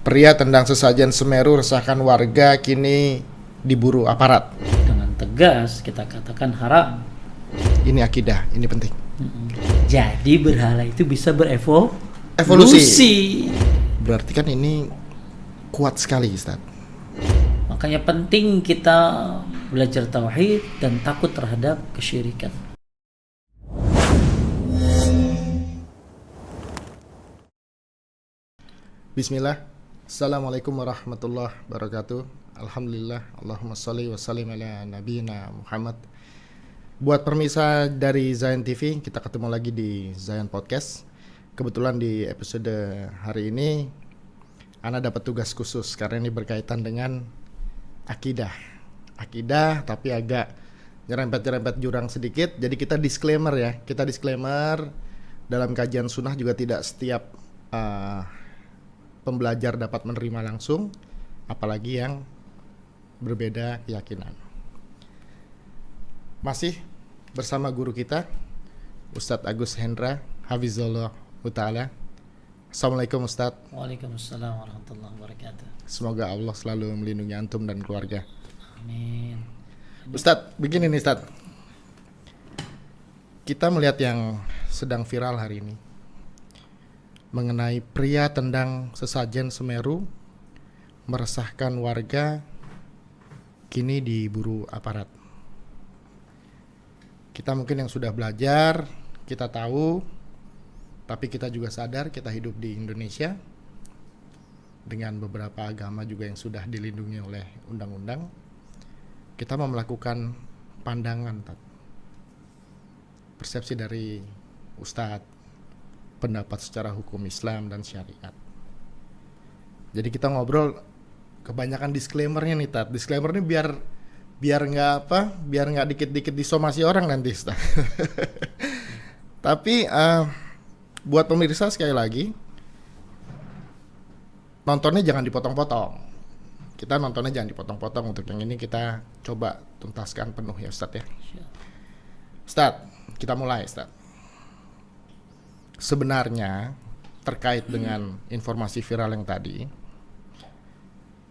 Pria tendang sesajen Semeru resahkan warga, kini diburu aparat. Dengan tegas kita katakan haram. Ini akidah, ini penting. Jadi berhala itu bisa Evolusi. Berarti kan ini kuat sekali, Ustaz. Makanya penting kita belajar tauhid dan takut terhadap kesyirikan. Bismillah. Assalamualaikum warahmatullahi wabarakatuh. Alhamdulillah. Allahumma sholli wa sallim ala nabiyina Muhammad. Buat pemirsa dari Zayan TV, kita ketemu lagi di Zayan Podcast. Kebetulan di episode hari ini Ana dapat tugas khusus karena ini berkaitan dengan akidah tapi agak nyerempet jurang sedikit. Jadi kita disclaimer ya. Kita disclaimer dalam kajian sunnah juga tidak setiap pembelajar dapat menerima langsung, apalagi yang berbeda keyakinan. Masih bersama guru kita Ustadz Agus Hendra Hafizullah Ta'ala. Assalamualaikum Ustadz. Waalaikumsalam warahmatullahi wabarakatuh. Semoga Allah selalu melindungi antum dan keluarga. Amin. Ustadz, begini nih Ustadz, kita melihat yang sedang viral hari ini mengenai pria tendang sesajen Semeru meresahkan warga, kini diburu aparat. Kita mungkin yang sudah belajar, kita tahu, tapi kita juga sadar kita hidup di Indonesia dengan beberapa agama juga yang sudah dilindungi oleh undang-undang. Kita mau melakukan pandangan, persepsi dari Ustadz, pendapat secara hukum Islam dan syariat. Jadi kita ngobrol kebanyakan disclaimernya nih, Tat. Disclaimer ini biar nggak dikit-dikit disomasi orang nanti, Ustaz. Tapi buat pemirsa sekali lagi, nontonnya jangan dipotong-potong. Kita nontonnya jangan dipotong-potong. Untuk yang ini kita coba tuntaskan penuh ya, Ustaz ya. Ustaz, kita mulai, Ustaz. Sebenarnya terkait dengan informasi viral yang tadi,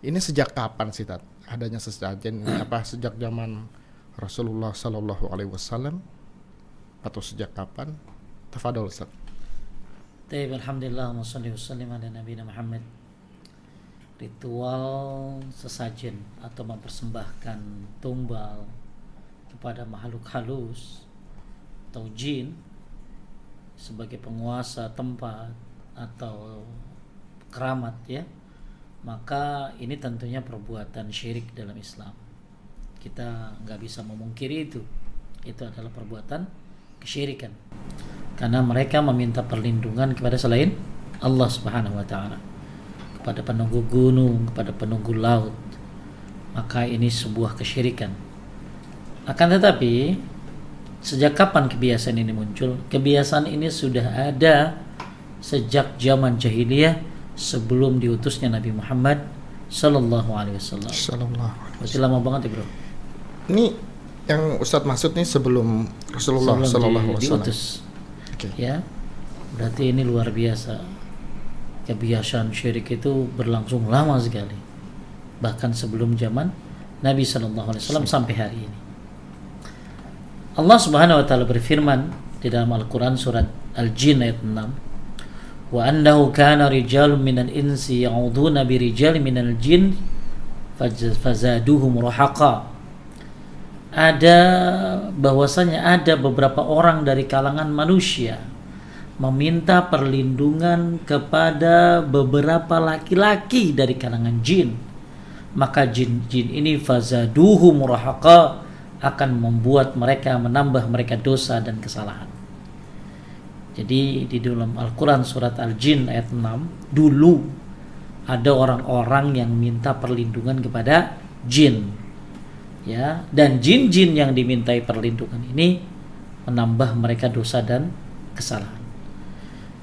ini sejak kapan sih Tat adanya sesajen ini? Apa sejak zaman Rasulullah Sallallahu Alaihi Wasallam atau sejak kapan? Tafadhol Ustaz. Alhamdulillah wa salli wa sallim ala nabiyina Muhammad. Ritual sesajen atau mempersembahkan tumbal kepada makhluk halus atau jin sebagai penguasa tempat atau keramat ya, maka ini tentunya perbuatan syirik dalam Islam. Kita nggak bisa memungkiri itu adalah perbuatan kesyirikan karena mereka meminta perlindungan kepada selain Allah Subhanahu wa Ta'ala, kepada penunggu gunung, kepada penunggu laut, maka ini sebuah kesyirikan. Akan tetapi sejak kapan kebiasaan ini muncul? Kebiasaan ini sudah ada sejak zaman jahiliyah sebelum diutusnya Nabi Muhammad Sallallahu Alaihi Wasallam. Masih lama banget ya bro. Ini yang Ustadz maksud nih sebelum Rasulullah Sallallahu Alaihi Wasallam diutus. Ya, berarti ini luar biasa. Kebiasaan syirik itu berlangsung lama sekali, bahkan sebelum zaman Nabi Sallallahu Alaihi Wasallam sampai hari ini. Allah Subhanahu wa Ta'ala berfirman di dalam Al-Quran surat Al-Jin ayat 6, wa annahu kana rijalun minal insi ya'uduna bi rijalin minal jin fazaduhum rahaqa. Bahwasanya ada beberapa orang dari kalangan manusia meminta perlindungan kepada beberapa laki-laki dari kalangan jin, maka jin-jin ini fazaduhum rahaqa, akan membuat mereka, menambah mereka dosa dan kesalahan. Jadi di dalam Al-Quran surat Al-Jin ayat 6, dulu ada orang-orang yang minta perlindungan kepada jin ya, dan jin-jin yang dimintai perlindungan ini menambah mereka dosa dan kesalahan.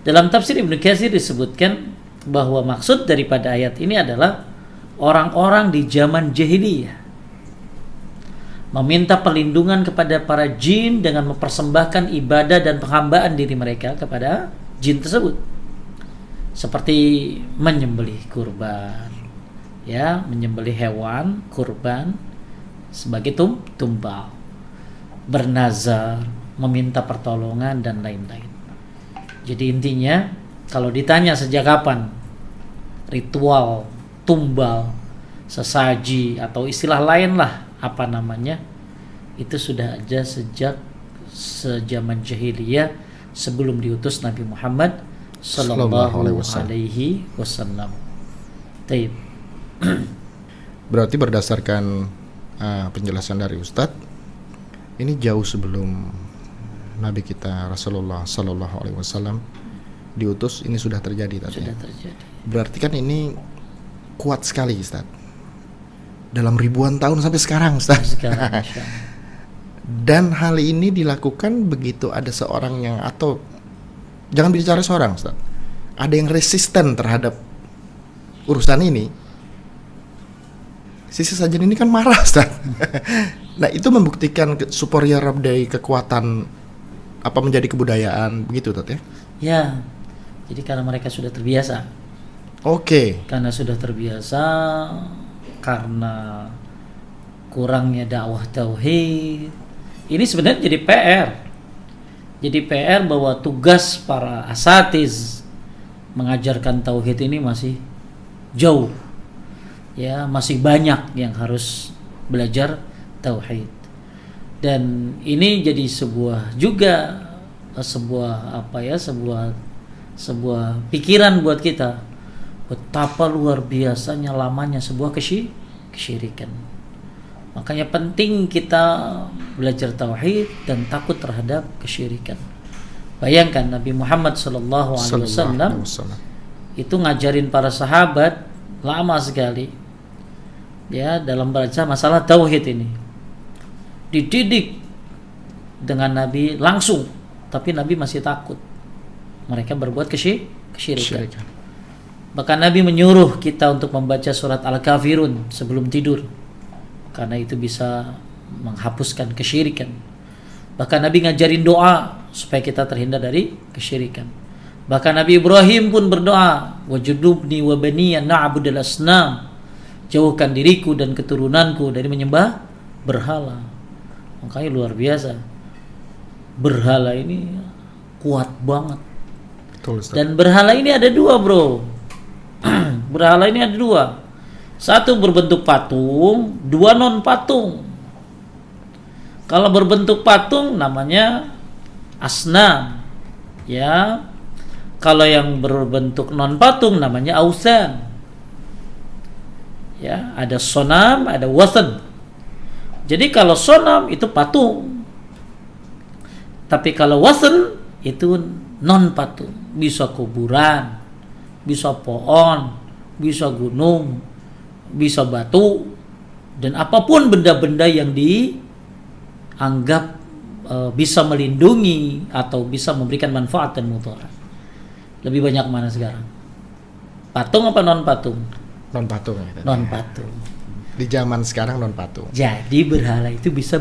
Dalam tafsir Ibnu Katsir disebutkan bahwa maksud daripada ayat ini adalah orang-orang di zaman jahiliyah meminta perlindungan kepada para jin dengan mempersembahkan ibadah dan penghambaan diri mereka kepada jin tersebut. seperti menyembelih kurban, ya, menyembelih hewan kurban sebagai tumbal, bernazar, meminta pertolongan dan lain-lain. Jadi intinya kalau ditanya sejak kapan ritual tumbal, sesaji atau istilah lain lah apa namanya, itu sudah ada sejak sejaman jahiliyah sebelum diutus Nabi Muhammad sallallahu alaihi wasallam. Taib. Berarti berdasarkan penjelasan dari Ustadz, ini jauh sebelum Nabi kita Rasulullah sallallahu alaihi wasallam diutus, ini sudah terjadi tadi. Sudah terjadi. Berarti kan ini kuat sekali, Ustadz. Dalam ribuan tahun sampai sekarang, Ustadz. Sekarang, insya Allah. Dan hal ini dilakukan begitu ada seorang yang, atau jangan bicara seorang, Ustaz, ada yang resisten terhadap urusan ini. Si sesajen ini kan marah, Ustaz. Nah, itu membuktikan superior dari kekuatan apa menjadi kebudayaan begitu, Ustaz ya? Ya. Jadi karena mereka sudah terbiasa. Oke. Karena sudah terbiasa, karena kurangnya dakwah tauhid. Ini sebenarnya jadi PR. Jadi PR bahwa tugas para asatiz mengajarkan tauhid ini masih jauh. Ya, masih banyak yang harus belajar tauhid. Dan ini jadi sebuah pikiran buat kita. Betapa luar biasanya lamanya sebuah kesyirikan. Makanya penting kita belajar tauhid dan takut terhadap kesyirikan. Bayangkan Nabi Muhammad sallallahu alaihi wasallam itu ngajarin para sahabat lama sekali, ya, dalam baca masalah tauhid ini. Dididik dengan Nabi langsung, tapi Nabi masih takut mereka berbuat kesyirikan. Bahkan Nabi menyuruh kita untuk membaca surat Al-Kafirun sebelum tidur, karena itu bisa menghapuskan kesyirikan. Bahkan Nabi ngajarin doa supaya kita terhindar dari kesyirikan. Bahkan Nabi Ibrahim pun berdoa, wajudubni wa baniya na'budal asnam, jauhkan diriku dan keturunanku dari menyembah berhala. Makanya luar biasa, berhala ini kuat banget. Betul, Ustaz. Dan berhala ini ada dua, bro. Berhala ini ada dua. Satu berbentuk patung, dua non patung. Kalau berbentuk patung namanya asnam, ya. Kalau yang berbentuk non patung namanya ausan. Ya, ada sonam, ada wasan. Jadi kalau sonam itu patung. Tapi kalau wasan itu non patung. Bisa kuburan, bisa pohon, bisa gunung, bisa batu, dan apapun benda-benda yang dianggap bisa melindungi atau bisa memberikan manfaat dan mudarat. Lebih banyak mana sekarang? Patung apa non patung? Non patung ya. Non patung. Di zaman sekarang non patung. Jadi berhala itu bisa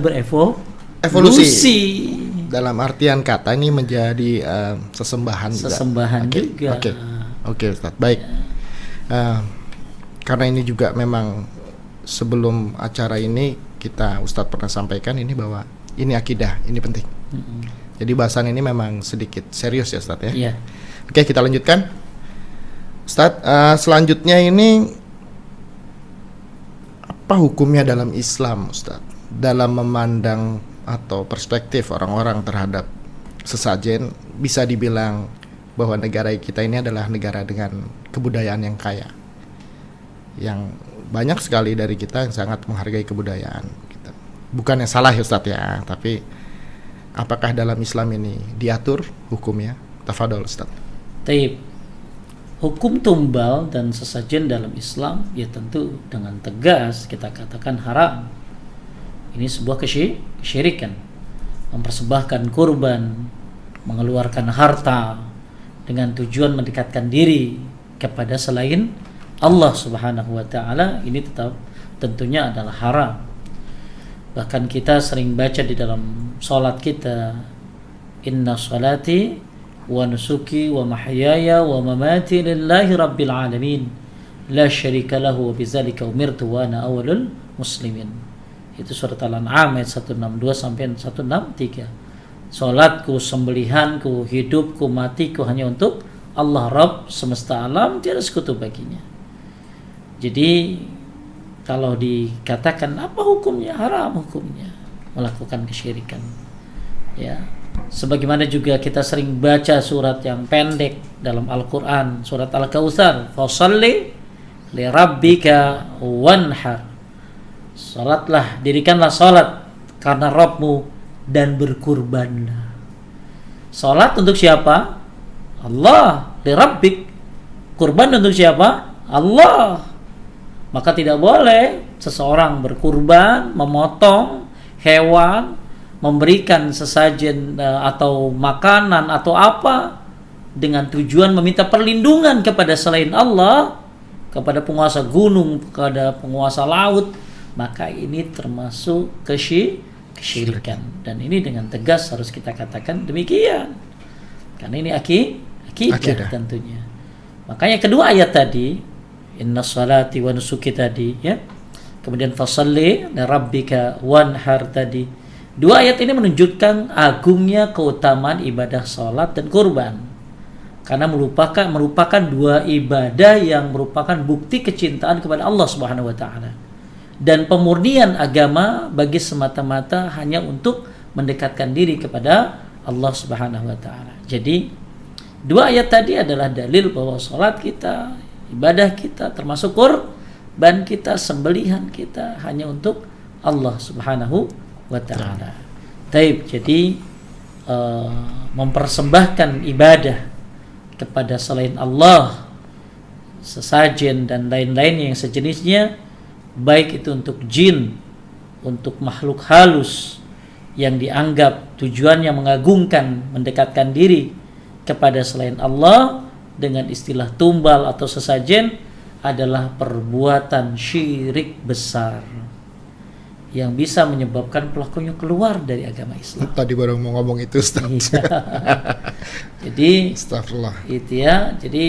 Evolusi. Dalam artian kata ini menjadi sesembahan juga. Oke, Ustaz. Baik. Karena ini juga memang sebelum acara ini Ustadz pernah sampaikan ini bahwa ini akidah, ini penting. Jadi bahasan ini memang sedikit serius ya, Ustadz ya. Iya. Oke, kita lanjutkan. Ustadz, selanjutnya ini apa hukumnya dalam Islam, Ustadz? Dalam memandang atau perspektif orang-orang terhadap sesajen, bisa dibilang bahwa negara kita ini adalah negara dengan kebudayaan yang kaya, yang banyak sekali dari kita yang sangat menghargai kebudayaan gitu. Bukan yang salah ya Ustadz ya, tapi apakah dalam Islam ini diatur hukumnya? Tafadhol Ustadz. Taib. Hukum tumbal dan sesajen dalam Islam ya tentu dengan tegas kita katakan haram. Ini sebuah kesyirikan. Mempersembahkan kurban, mengeluarkan harta dengan tujuan mendekatkan diri kepada selain Allah Subhanahu wa taala, ini tetap tentunya adalah haram. Bahkan kita sering baca di dalam salat kita, inna salati wa nusuki wa mahyaya wa mamati lillahi rabbil alamin la syarika lahu wa bidzalika umirtu wa ana awwalul muslimin. Itu surat Al-An'am ayat 162 sampai 163. Salatku, sembelihanku, hidupku, matiku hanya untuk Allah Rabb semesta alam, tiada sekutu baginya. Jadi kalau dikatakan apa hukumnya, haram hukumnya melakukan kesyirikan. Ya, sebagaimana juga kita sering baca surat yang pendek dalam Al-Qur'an, surat Al-Kautsar, "Fashalli li rabbika wanhar." Salatlah, dirikanlah salat karena Rabbmu dan berkurbanlah. Salat untuk siapa? Allah. Li rabbik. Kurban untuk siapa? Allah. Maka tidak boleh seseorang berkurban, memotong hewan, memberikan sesajen atau makanan atau apa dengan tujuan meminta perlindungan kepada selain Allah, kepada penguasa gunung, kepada penguasa laut, maka ini termasuk kesyirikan. Dan ini dengan tegas harus kita katakan demikian. Karena ini akidah tentunya. Makanya kedua ayat tadi, inna salati wa nusuki tadi, ya. Kemudian fasalli li rabbika wanhar tadi. Dua ayat ini menunjukkan agungnya keutamaan ibadah salat dan kurban. Karena merupakan dua ibadah yang merupakan bukti kecintaan kepada Allah Subhanahu wa taala. Dan pemurnian agama bagi semata-mata hanya untuk mendekatkan diri kepada Allah Subhanahu wa taala. Jadi dua ayat tadi adalah dalil bahwa salat kita, ibadah kita, termasuk kurban kita, sembelihan kita hanya untuk Allah Subhanahu wa taala. Taib, jadi mempersembahkan ibadah kepada selain Allah, sesajen dan lain-lain yang sejenisnya, baik itu untuk jin, untuk makhluk halus yang dianggap tujuannya mengagungkan, mendekatkan diri kepada selain Allah dengan istilah tumbal atau sesajen, adalah perbuatan syirik besar yang bisa menyebabkan pelakunya keluar dari agama Islam. Tadi baru mau ngomong itu, Ustaz. Iya. Jadi Astagfirullah. itu ya, jadi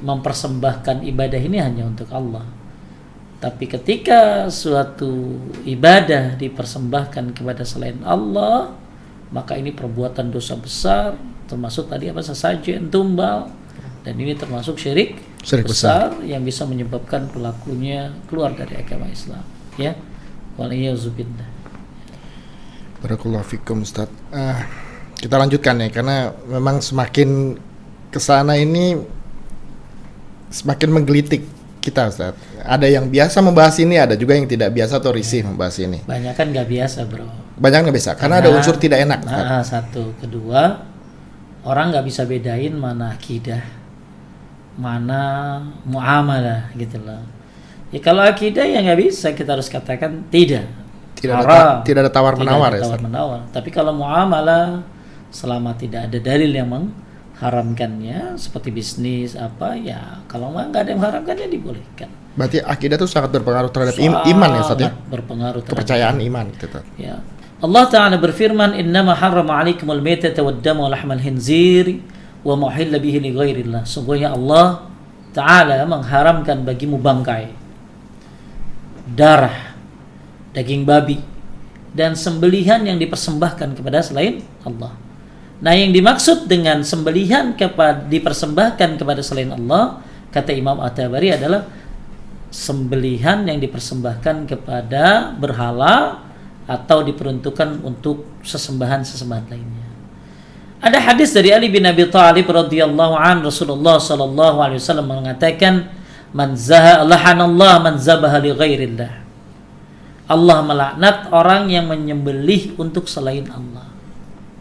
mempersembahkan ibadah ini hanya untuk Allah. Tapi ketika suatu ibadah dipersembahkan kepada selain Allah, maka ini perbuatan dosa besar, termasuk tadi apa, sesajen, tumbal, dan ini termasuk syirik besar yang bisa menyebabkan pelakunya keluar dari agama Islam. Ya, waliyahzubillah. Barakallahu fikum, Ustaz. Kita lanjutkan ya, karena memang semakin kesana ini semakin menggelitik kita, Ustaz. Ada yang biasa membahas ini, ada juga yang tidak biasa atau risih membahas ini. Banyak kan nggak biasa, bro. Banyak nggak biasa, karena ada unsur tidak enak. Nah, satu, kedua, orang nggak bisa bedain mana akidah, mana muamalah gitu loh. Ya kalau akidah ya nggak bisa, kita harus katakan tidak ada tawar menawar ya. Tapi kalau muamalah, selama tidak ada dalil yang mengharamkannya, seperti bisnis apa ya, kalau nggak ada yang mengharamkannya dibolehkan. Berarti akidah itu sangat berpengaruh terhadap iman ya, Ustaz ya. Berpengaruh terhadap kepercayaan iman gitu. Ya. Allah Ta'ala berfirman, innama harrama alaikumul maitata waddama wa lahmal khinzir wa ma uhilla bihi li ghairillah. Sungguhnya Allah Ta'ala mengharamkan bagimu bangkai, darah, daging babi, dan sembelihan yang dipersembahkan kepada selain Allah. Nah, yang dimaksud dengan sembelihan dipersembahkan kepada selain Allah, kata Imam At-Tabari, adalah sembelihan yang dipersembahkan kepada berhala atau diperuntukkan untuk sesembahan-sesembahan lainnya. Ada hadis dari Ali bin Abi Thalib radhiyallahu an, Rasulullah sallallahu alaihi wasallam mengatakan, man lahanallah man zabaha li ghairillah. Allah melaknat orang yang menyembelih untuk selain Allah.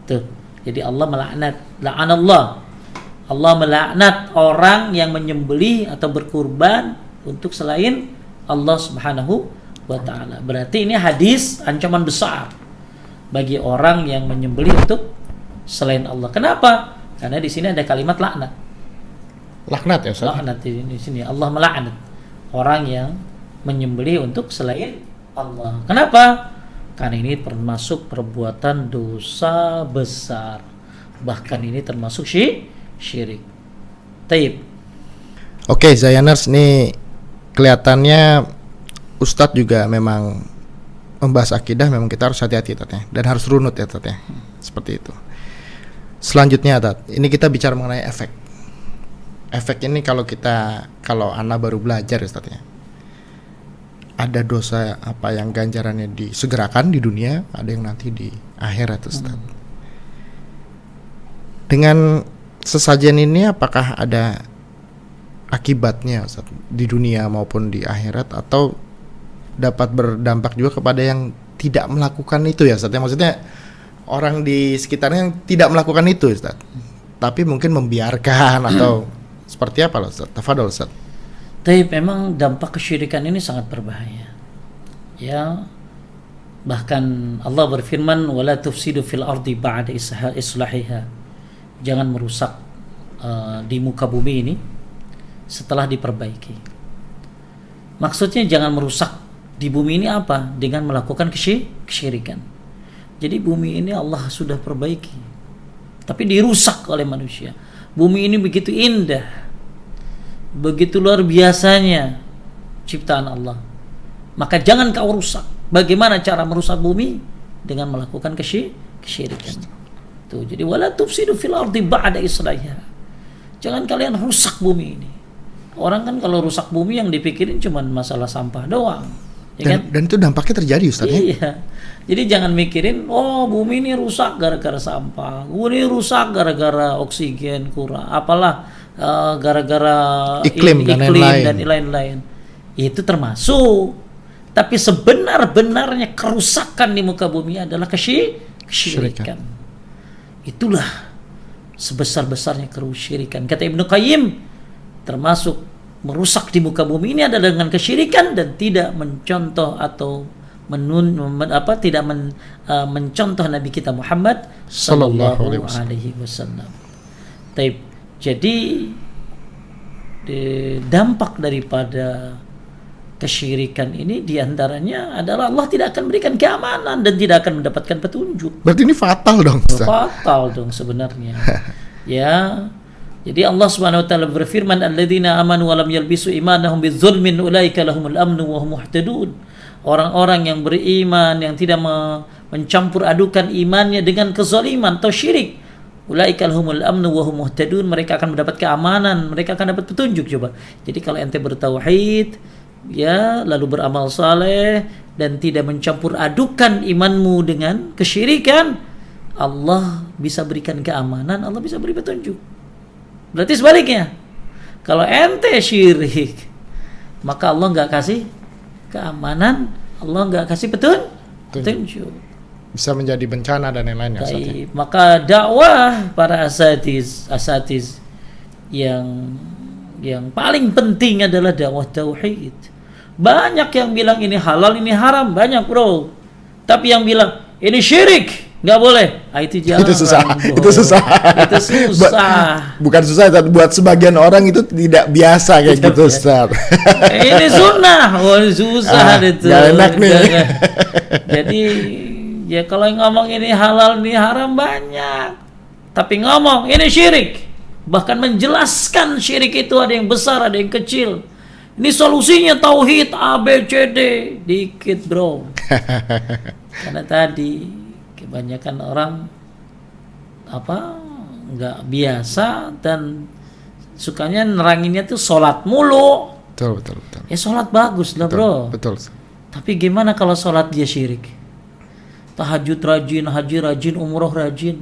Tuh. Jadi Allah melaknat, la'anallah. Allah melaknat orang yang menyembelih atau berkurban untuk selain Allah Subhanahu wa taala. Berarti ini hadis ancaman besar bagi orang yang menyembelih untuk selain Allah. Kenapa? Karena di sini ada kalimat laknat. Laknat ya, Ustaz. Laknat di sini Allah melaknat orang yang menyembelih untuk selain Allah. Kenapa? Karena ini termasuk perbuatan dosa besar. Bahkan ini termasuk syirik. Taib. Oke, Zayaners, nih kelihatannya Ustadz juga memang membahas akidah, memang kita harus hati-hati Tat, ya, dan harus runut ya Tat, ya. Seperti itu. Selanjutnya Tat, ini kita bicara mengenai efek. Efek ini kalau anak baru belajar ya Ustadz, ya. Ada dosa apa yang ganjarannya disegerakan di dunia, ada yang nanti di akhirat Ustadz. Dengan sesajen ini apakah ada akibatnya Ustadz, di dunia maupun di akhirat, atau dapat berdampak juga kepada yang tidak melakukan itu ya Ustadz, ya? Maksudnya orang di sekitarnya yang tidak melakukan itu Ustadz, tapi mungkin membiarkan atau seperti apa loh Ustadz? Tafadhol Ustadz. Tapi memang dampak kesyirikan ini sangat berbahaya. Ya, bahkan Allah berfirman, "Wala tufsidu fil ardi ba'da islahiha." Jangan merusak di muka bumi ini setelah diperbaiki. Maksudnya jangan merusak di bumi ini apa? Dengan melakukan kesyirikan. Jadi bumi ini Allah sudah perbaiki, tapi dirusak oleh manusia. Bumi ini begitu indah, begitu luar biasanya ciptaan Allah. Maka jangan kau rusak. Bagaimana cara merusak bumi? Dengan melakukan kesyirikan. Tuh, jadi wala tufsidu fil ardi ba'da islahiha. Jangan kalian rusak bumi ini. Orang kan kalau rusak bumi yang dipikirin cuma masalah sampah doang. Ya kan? Dan itu dampaknya terjadi Ustadz, ya? Iya. Jadi jangan mikirin, oh bumi ini rusak gara-gara sampah, bumi ini rusak gara-gara oksigen kurang, apalah gara-gara iklim dan lain-lain. Itu termasuk. Tapi sebenar-benarnya kerusakan di muka bumi adalah kesyirikan. Itulah sebesar-besarnya kesyirikan. Kata Ibnu Qayyim, termasuk merusak di muka bumi ini adalah dengan kesyirikan dan tidak mencontoh atau mencontoh Nabi kita Muhammad sallallahu alaihi wasallam. Jadi dampak daripada kesyirikan ini diantaranya adalah Allah tidak akan berikan keamanan dan tidak akan mendapatkan petunjuk. Berarti ini fatal dong. Fatal dong sebenarnya. Ya. Jadi Allah Subhanahu wa taala berfirman, "Alladzina amanu wa lam yalbisu imanahum bidzulmin ulaika lahumul amnu wa hum muhtadun." Orang-orang yang beriman yang tidak mencampur adukan imannya dengan kezaliman atau syirik, ulaika lahumul amnu wa hum muhtadun, mereka akan mendapat keamanan, mereka akan dapat petunjuk. Coba. Jadi kalau ente bertauhid, ya, lalu beramal saleh dan tidak mencampur adukan imanmu dengan kesyirikan, Allah bisa berikan keamanan, Allah bisa beri petunjuk. Berarti sebaliknya, kalau ente syirik, maka Allah nggak kasih keamanan, Allah nggak kasih petunjuk. Bisa menjadi bencana dan lain-lainnya. Maka dakwah para asatiz yang paling penting adalah dakwah tauhid. Banyak yang bilang ini halal, ini haram, banyak bro. Tapi yang bilang ini syirik, nggak boleh. Itu jangan. Itu susah. Itu susah. Bukan susah, buat sebagian orang itu tidak biasa kayak gitu, Ustaz. Ini sunnah. Susah itu. Gak enak nih. Jadi ya kalau ngomong ini halal, ini haram banyak. Tapi ngomong ini syirik, bahkan menjelaskan syirik itu ada yang besar, ada yang kecil. Ini solusinya tauhid A B C D, dikit bro. Karena tadi kebanyakan orang nggak biasa dan sukanya neranginnya tuh sholat mulu. Betul. Ya sholat bagus lah bro. Betul. Tapi gimana kalau sholat dia syirik? Tahajud rajin, haji rajin, umroh rajin,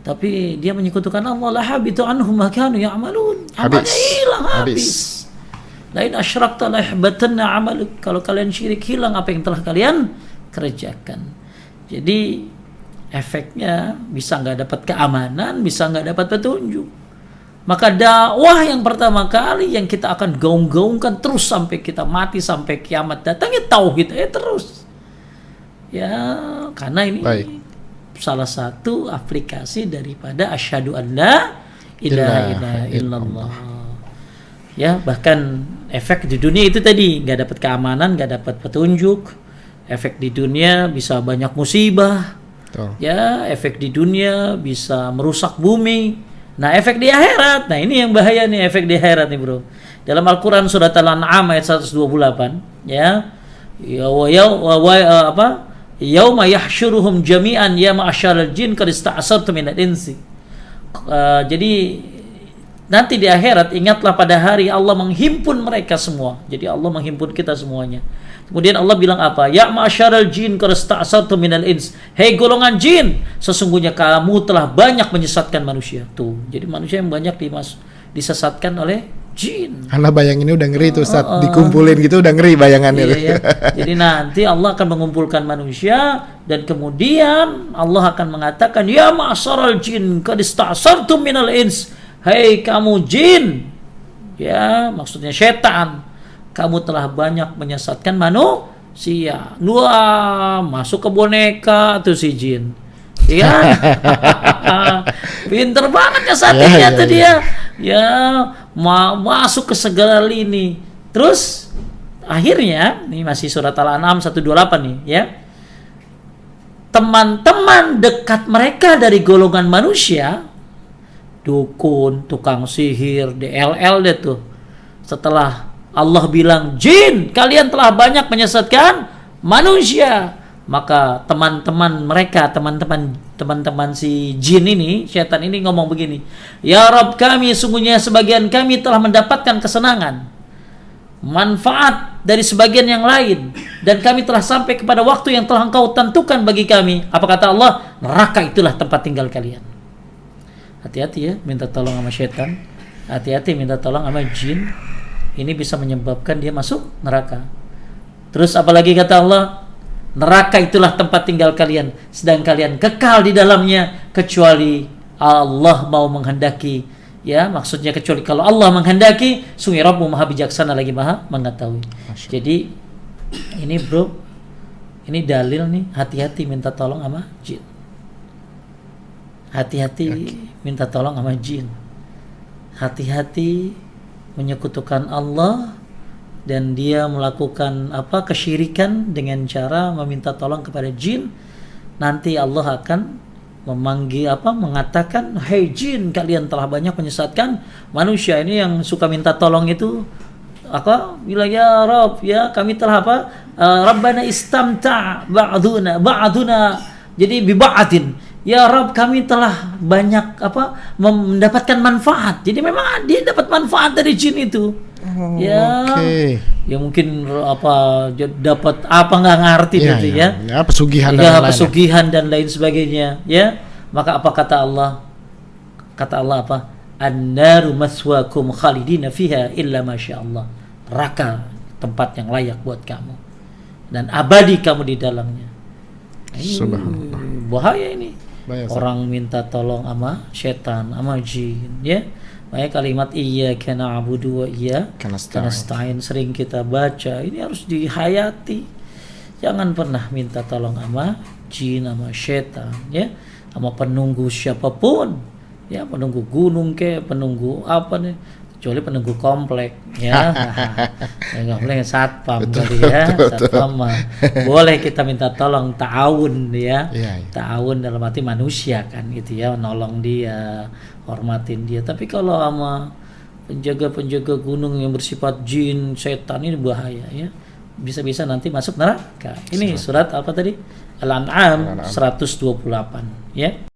tapi dia menyekutukan Allah, la habitu anhum ma kanu ya'malun. Amalnya hilang, habis. Lain asyrakta la yahbatanna amaluk. Kalau kalian syirik, hilang apa yang telah kalian kerjakan. Jadi efeknya bisa nggak dapat keamanan, bisa nggak dapat petunjuk. Maka dakwah yang pertama kali yang kita akan gaung-gaungkan terus sampai kita mati, sampai kiamat datangnya tauhid terus. Ya, karena ini salah satu aplikasi daripada asyhadu an la ilaha illallah. Ya, bahkan efek di dunia itu tadi nggak dapat keamanan, nggak dapat petunjuk. Efek di dunia bisa banyak musibah. Ya, efek di dunia bisa merusak bumi. Nah, efek di akhirat. Nah, ini yang bahaya nih, efek di akhirat nih, Bro. Dalam Al-Qur'an surat Al-An'am ayat 128, ya. Yauma yahsyuruhum jami'an ya ma'asyaral jin qad ista'sartum minal insi. Jadi nanti di akhirat ingatlah pada hari Allah menghimpun mereka semua. Jadi Allah menghimpun kita semuanya. Kemudian Allah bilang apa? Ya ma'asyaral jin qad ista'sartum minal ins. Hei golongan jin, sesungguhnya kamu telah banyak menyesatkan manusia. Tuh. Jadi manusia yang banyak disesatkan oleh jin. Karena bayanginnya udah ngeri tuh Ustaz, dikumpulin gitu udah ngeri bayangannya. Iya. Jadi nanti Allah akan mengumpulkan manusia dan kemudian Allah akan mengatakan ya ma'asyaral jin qad ista'sartum minal ins. Hei kamu jin. Ya, maksudnya setan. Kamu telah banyak menyesatkan manusia. Wah, masuk ke boneka tuh si jin. Iya. Pinter banget nyesatinnya tuh dia. Ya, masuk ke segala lini. Terus akhirnya, ini masih surat Al-An'am 128 nih, ya. Teman-teman dekat mereka dari golongan manusia, dukun, tukang sihir, DLL deh tuh. Setelah Allah bilang, jin, kalian telah banyak menyesatkan manusia. Maka teman-teman mereka, teman-teman si jin ini, setan ini ngomong begini, ya Rabb kami, sungguhnya sebagian kami telah mendapatkan kesenangan, manfaat dari sebagian yang lain, dan kami telah sampai kepada waktu yang telah engkau tentukan bagi kami. Apa kata Allah? Neraka itulah tempat tinggal kalian. Hati-hati ya, minta tolong sama setan. Hati-hati minta tolong sama jin. Ini bisa menyebabkan dia masuk neraka. Terus apalagi kata Allah? Neraka itulah tempat tinggal kalian, sedang kalian kekal di dalamnya kecuali Allah mau menghendaki. Ya, maksudnya kecuali kalau Allah menghendaki. Sungguh Rabbu Maha bijaksana lagi Maha mengetahui. Jadi ini bro, ini dalil nih, hati-hati minta tolong sama jin. Hati-hati minta tolong sama jin. Hati-hati menyekutukan Allah dan dia melakukan kesyirikan dengan cara meminta tolong kepada jin. Nanti Allah akan mengatakan, hei jin, kalian telah banyak menyesatkan manusia. Ini yang suka minta tolong itu bila ya Rabb, ya kami telah Rabbana istamta' ba'duna jadi biba'atin. Ya Rabb, kami telah banyak mendapatkan manfaat. Jadi memang dia dapat manfaat dari jin itu. Ya mungkin dapat nggak ngerti gitu ya. Pesugihan pesugihan dan lain sebagainya. Ya, maka apa kata Allah? Kata Allah apa? An-naru maswaakum khalidina fiha illa masya Allah. Neraka tempat yang layak buat kamu dan abadi kamu di dalamnya. Subhanallah. Bahaya ini. Orang minta tolong sama setan, sama jin, ya. Makanya kalimat iyyaka na'budu wa iyyaka nasta'in sering kita baca. Ini harus dihayati. Jangan pernah minta tolong sama jin, sama setan, ya. Sama penunggu siapapun. Ya, penunggu gunung penunggu apa nih? Kecuali penunggu komplek, ya. Enggak boleh satpam tadi ya. Satpam boleh kita minta tolong, ta'awun ya. Ta'awun dalam arti manusia kan gitu ya, nolong dia, hormatin dia. Tapi kalau sama penjaga-penjaga gunung yang bersifat jin, setan, ini bahaya ya. Bisa-bisa nanti masuk neraka. Ini surat apa tadi? Al-An'am 128 ya.